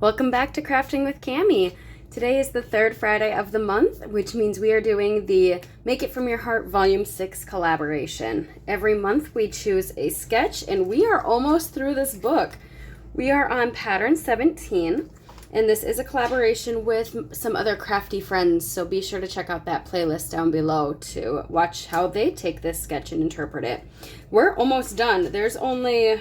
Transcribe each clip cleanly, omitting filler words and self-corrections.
Welcome back to Crafting with Cami. Today is the third Friday of the month, which means we are doing the Make It From Your Heart Volume 6 collaboration. Every month we choose a sketch, and we are almost through this book. We are on pattern 17, and this is a collaboration with some other crafty friends, so be sure to check out that playlist down below to watch how they take this sketch and interpret it. We're almost done. There's only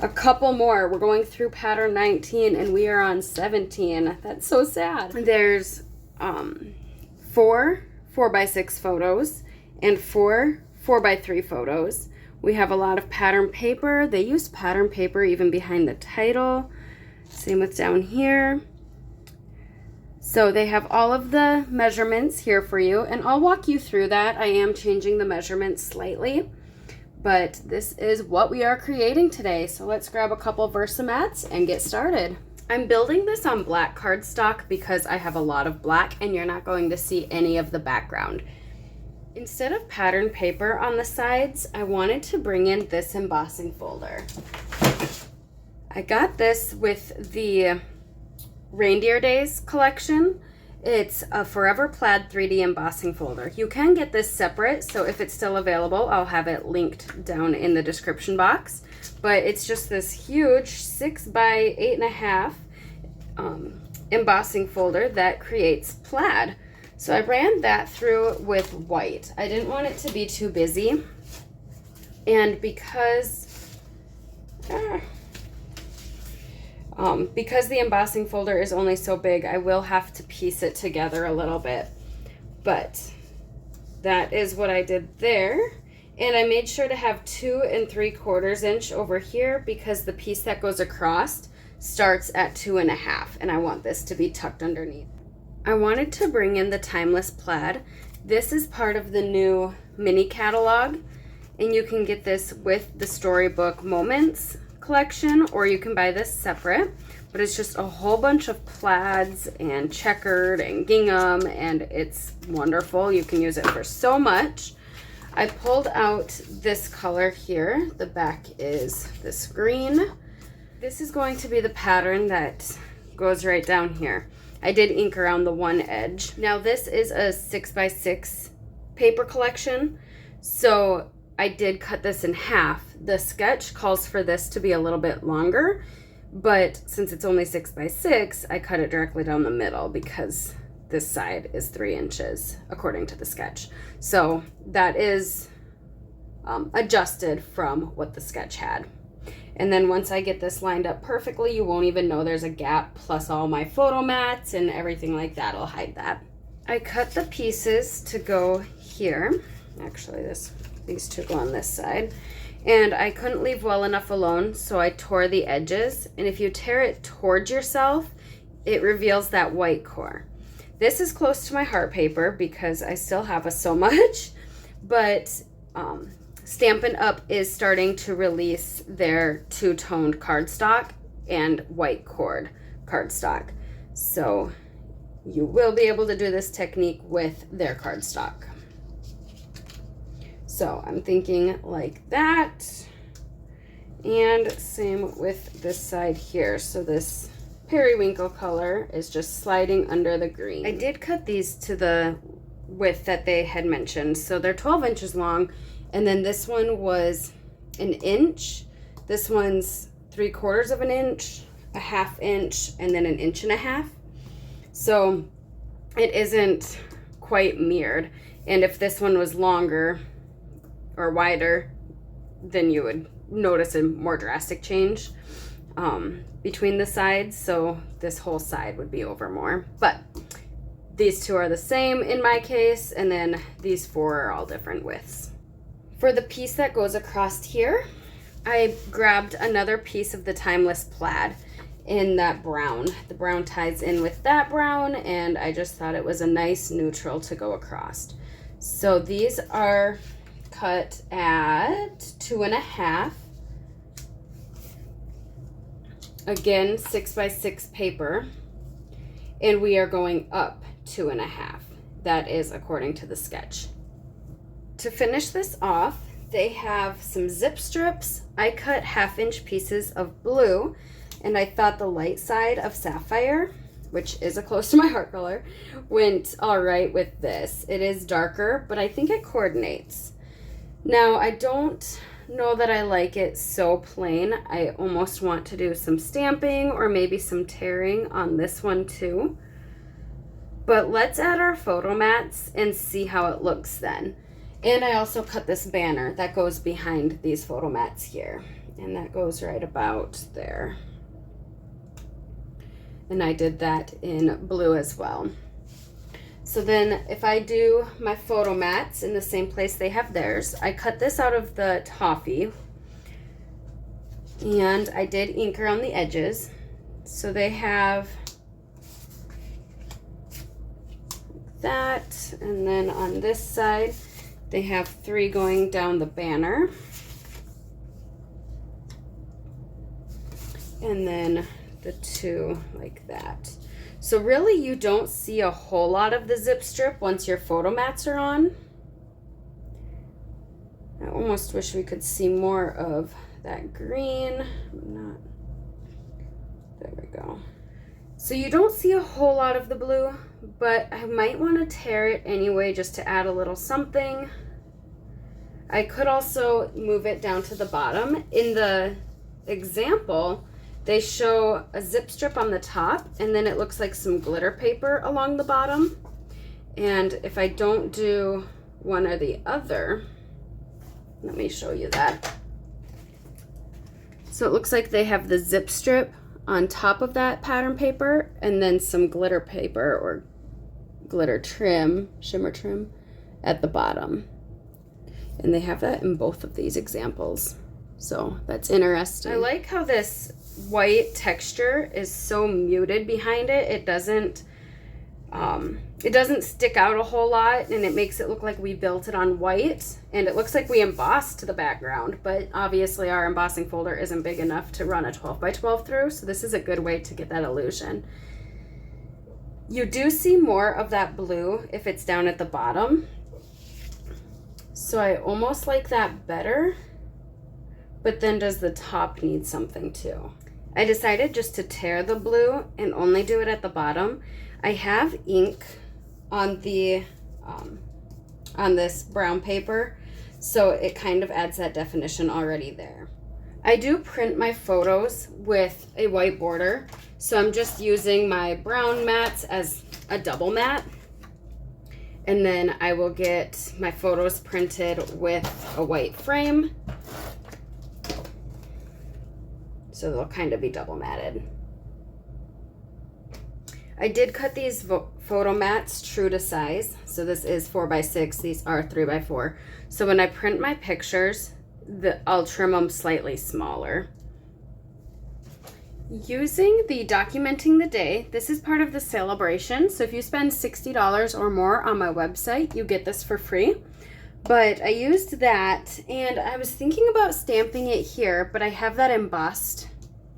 a couple more. We're going through pattern 19 and we are on 17. That's so sad. There's 4 4x6 photos and 4 4x3 photos. We have a lot of pattern paper. They use pattern paper even behind the title. Same with down here. So they have all of the measurements here for you, and I'll walk you through that. I am changing the measurements slightly, but this is what we are creating today. So let's grab a couple Versamats and get started. I'm building this on black cardstock because I have a lot of black and you're not going to see any of the background. Instead of pattern paper on the sides, I wanted to bring in this embossing folder. I got this with the Reindeer Days collection. It's a Forever Plaid 3D embossing folder. You can get this separate, so if it's still available, I'll have it linked down in the description box. But it's just this huge 6 by 8.5 embossing folder that creates plaid. So I ran that through with white. I didn't want it to be too busy. And because the embossing folder is only so big, I will have to piece it together a little bit. But that is what I did there. And I made sure to have 2 3/4 inch over here because the piece that goes across starts at 2.5, and I want this to be tucked underneath. I wanted to bring in the Timeless Plaid. This is part of the new mini catalog, and you can get this with the Storybook Moments collection, or you can buy this separate, but it's just a whole bunch of plaids and checkered and gingham, and it's wonderful. You can use it for so much. I pulled out this color here. The back is this green. This is going to be the pattern that goes right down here. I did ink around the one edge. Now this is a 6x6 paper collection, so I did cut this in half. The sketch calls for this to be a little bit longer, but since it's only 6x6, I cut it directly down the middle because this side is 3 inches according to the sketch. So that is adjusted from what the sketch had. And then once I get this lined up perfectly, you won't even know there's a gap, plus all my photo mats and everything like that will hide that. I cut the pieces to go here. Actually, these two go on this side. And I couldn't leave well enough alone, so I tore the edges. And if you tear it towards yourself, it reveals that white core. This is close to my heart paper because I still have so much, but Stampin' Up! Is starting to release their two-toned cardstock and white cord cardstock. So you will be able to do this technique with their cardstock. So I'm thinking like that, and same with this side here. So this periwinkle color is just sliding under the green. I did cut these to the width that they had mentioned. So they're 12 inches long, and then this one was 1 inch. This one's 3/4 of an inch, a 1/2 inch, and then 1.5 inches. So it isn't quite mirrored. And if this one was longer or wider, then you would notice a more drastic change between the sides. So this whole side would be over more, but these two are the same in my case, and then these 4 are all different widths. For the piece that goes across here, I grabbed another piece of the Timeless Plaid in that brown. The brown ties in with that brown, and I just thought it was a nice neutral to go across. So these are cut at 2.5. Again, 6x6 paper, and we are going up 2.5. That is according to the sketch. To finish this off, they have some zip strips. I cut 1/2 inch pieces of blue and I thought the light side of Sapphire, which is a close to my heart color, went all right with this. It is darker, but I think it coordinates. Now, I don't know that I like it so plain. I almost want to do some stamping or maybe some tearing on this one too. But let's add our photo mats and see how it looks then. And I also cut this banner that goes behind these photo mats here. And that goes right about there. And I did that in blue as well. So then if I do my photo mats in the same place they have theirs, I cut this out of the toffee. And I did ink around the edges. So they have that, and then on this side they have 3 going down the banner, and then the 2 like that. So really you don't see a whole lot of the zip strip once your photo mats are on. I almost wish we could see more of that green. Not, there we go. So you don't see a whole lot of the blue, but I might want to tear it anyway just to add a little something. I could also move it down to the bottom. In the example, they show a zip strip on the top, and then it looks like some glitter paper along the bottom. And if I don't do one or the other, let me show you that. So it looks like they have the zip strip on top of that pattern paper, and then some glitter paper or glitter trim, shimmer trim at the bottom. And they have that in both of these examples. So that's interesting. I like how this white texture is so muted behind it. It doesn't stick out a whole lot, and it makes it look like we built it on white, and it looks like we embossed the background, but obviously our embossing folder isn't big enough to run a 12 by 12 through, so this is a good way to get that illusion. You do see more of that blue if it's down at the bottom, so I almost like that better, but then does the top need something too? I decided just to tear the blue and only do it at the bottom. I have ink on the on this brown paper, so it kind of adds that definition already there. I do print my photos with a white border, so I'm just using my brown mats as a double mat, and then I will get my photos printed with a white frame, so they'll kind of be double matted. I did cut these photo mats true to size. So this is 4 by 6, these are 3 by 4. So when I print my pictures, I'll trim them slightly smaller. Using the Documenting the Day, this is part of the celebration. So if you spend $60 or more on my website, you get this for free. But I used that, and I was thinking about stamping it here, but I have that embossed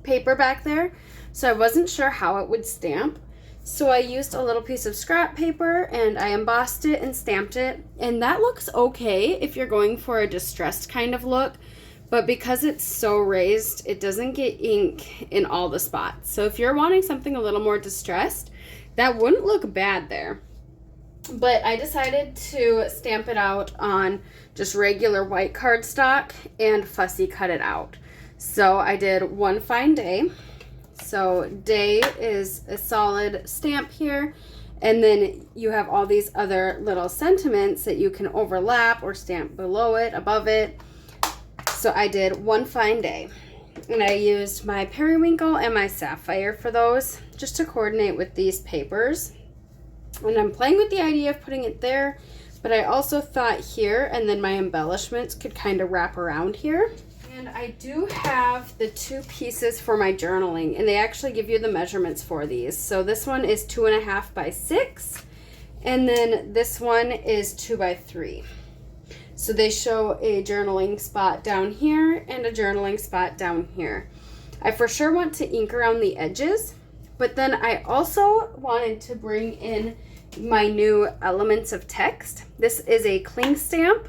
paper back there, so I wasn't sure how it would stamp. So I used a little piece of scrap paper and I embossed it and stamped it, and that looks okay if you're going for a distressed kind of look, but because it's so raised, it doesn't get ink in all the spots. So if you're wanting something a little more distressed, that wouldn't look bad there. But I decided to stamp it out on just regular white cardstock and fussy cut it out. So I did One Fine Day. So day is a solid stamp here, and then you have all these other little sentiments that you can overlap or stamp below it, above it. So I did One Fine Day, and I used my periwinkle and my sapphire for those just to coordinate with these papers. And I'm playing with the idea of putting it there, but I also thought here, and then my embellishments could kind of wrap around here. And I do have the 2 pieces for my journaling, and they actually give you the measurements for these. So this one is 2.5 by 6, and then this one is 2 by 3. So they show a journaling spot down here and a journaling spot down here. I for sure want to ink around the edges, but then I also wanted to bring in my new elements of text. This is a cling stamp.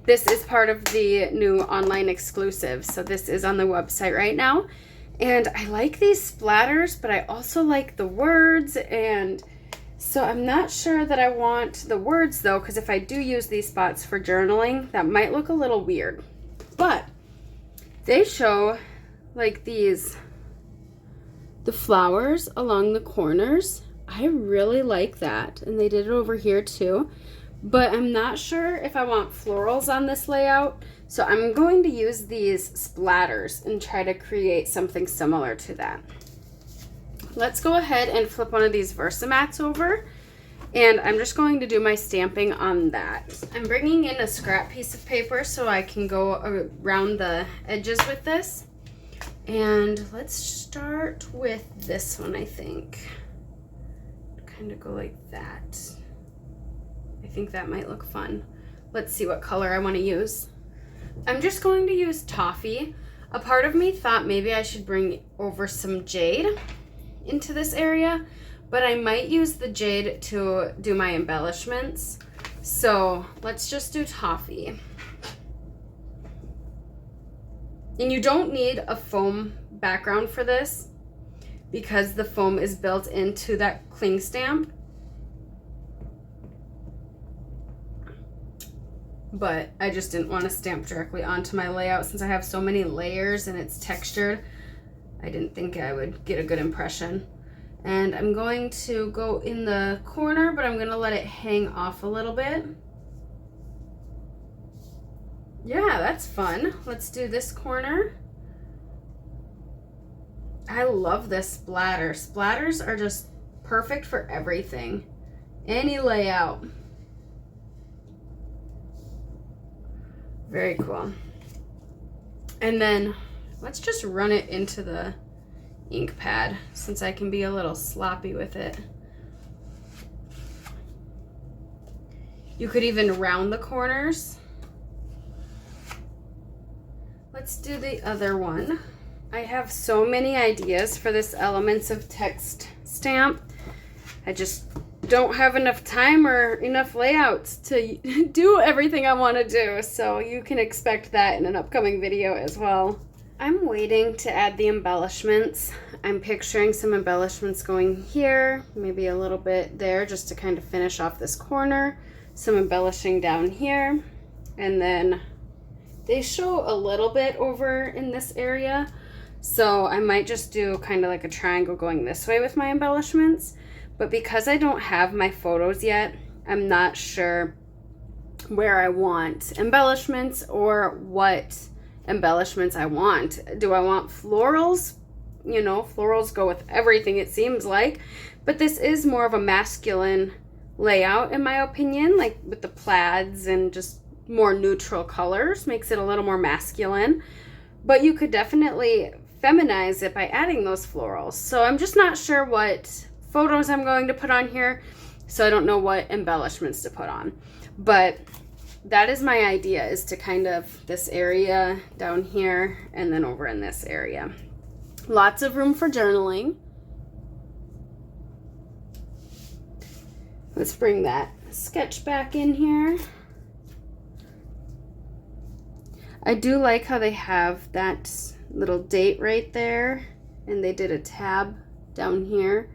This is part of the new online exclusive. So this is on the website right now. And I like these splatters, but I also like the words, and so I'm not sure that I want the words though, because if I do use these spots for journaling, that might look a little weird. But they show like the flowers along the corners. I really like that, and they did it over here too, but I'm not sure if I want florals on this layout, so I'm going to use these splatters and try to create something similar to that. Let's go ahead and flip one of these Versamats over, and I'm just going to do my stamping on that. I'm bringing in a scrap piece of paper so I can go around the edges with this. And let's start with this one, I think. Kind of go like that. I think that might look fun. Let's see what color I want to use. I'm just going to use toffee. A part of me thought maybe I should bring over some jade into this area, but I might use the jade to do my embellishments. So let's just do toffee. And you don't need a foam background for this because the foam is built into that cling stamp. But I just didn't want to stamp directly onto my layout since I have so many layers and it's textured. I didn't think I would get a good impression. And I'm going to go in the corner, but I'm going to let it hang off a little bit. Yeah, that's fun. Let's do this corner. I love this splatter. Splatters are just perfect for everything. Any layout. Very cool. And then let's just run it into the ink pad since I can be a little sloppy with it. You could even round the corners. Let's do the other one. I have so many ideas for this Elements of Text stamp. I just don't have enough time or enough layouts to do everything I want to do, so you can expect that in an upcoming video as well. I'm waiting to add the embellishments. I'm picturing some embellishments going here, maybe a little bit there just to kind of finish off this corner, some embellishing down here, and then they show a little bit over in this area, so I might just do kind of like a triangle going this way with my embellishments. But because I don't have my photos yet, I'm not sure where I want embellishments or what embellishments I want. Do I want florals? You know, florals go with everything it seems like, but this is more of a masculine layout in my opinion, like with the plaids and just more neutral colors, makes it a little more masculine, but you could definitely feminize it by adding those florals. So I'm just not sure what photos I'm going to put on here, so I don't know what embellishments to put on, but that is my idea, is to kind of this area down here and then over in this area. Lots of room for journaling. Let's bring that sketch back in here. I do like how they have that little date right there, and they did a tab down here.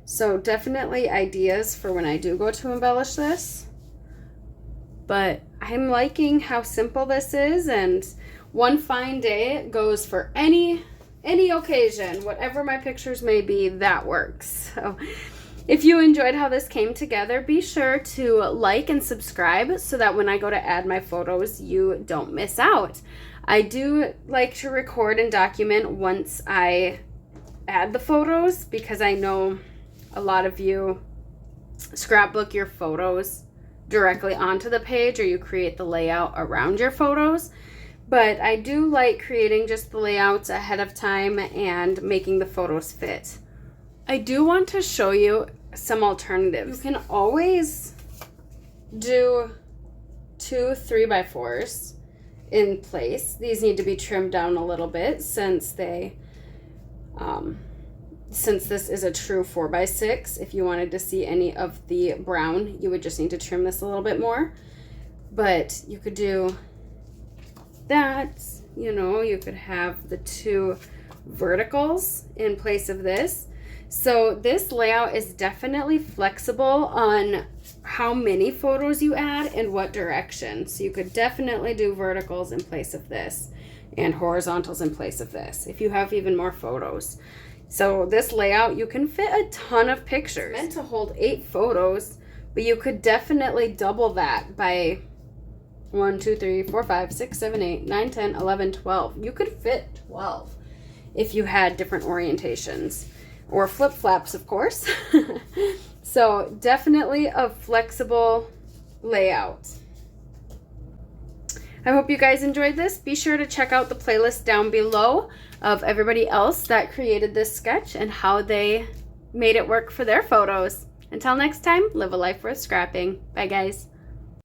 So definitely ideas for when I do go to embellish this. But I'm liking how simple this is, and one fine day goes for any occasion. Whatever my pictures may be, that works. So if you enjoyed how this came together, be sure to like and subscribe so that when I go to add my photos, you don't miss out. I do like to record and document once I add the photos, because I know a lot of you scrapbook your photos directly onto the page, or you create the layout around your photos. But I do like creating just the layouts ahead of time and making the photos fit. I do want to show you some alternatives. You can always do 2 3x4s in place. These need to be trimmed down a little bit since they since this is a true 4x6. If you wanted to see any of the brown, you would just need to trim this a little bit more. But you could do that, you know, you could have the 2 verticals in place of this. So this layout is definitely flexible on how many photos you add and what direction. So you could definitely do verticals in place of this and horizontals in place of this if you have even more photos. So this layout, you can fit a ton of pictures. It's meant to hold 8 photos, but you could definitely double that by 1, 2, 3, 4, 5, 6, 7, 8, 9, 10, 11, 12. You could fit 12 if you had different orientations. Or flip-flaps, of course. So definitely a flexible layout. I hope you guys enjoyed this. Be sure to check out the playlist down below of everybody else that created this sketch and how they made it work for their photos. Until next time, live a life worth scrapping. Bye, guys.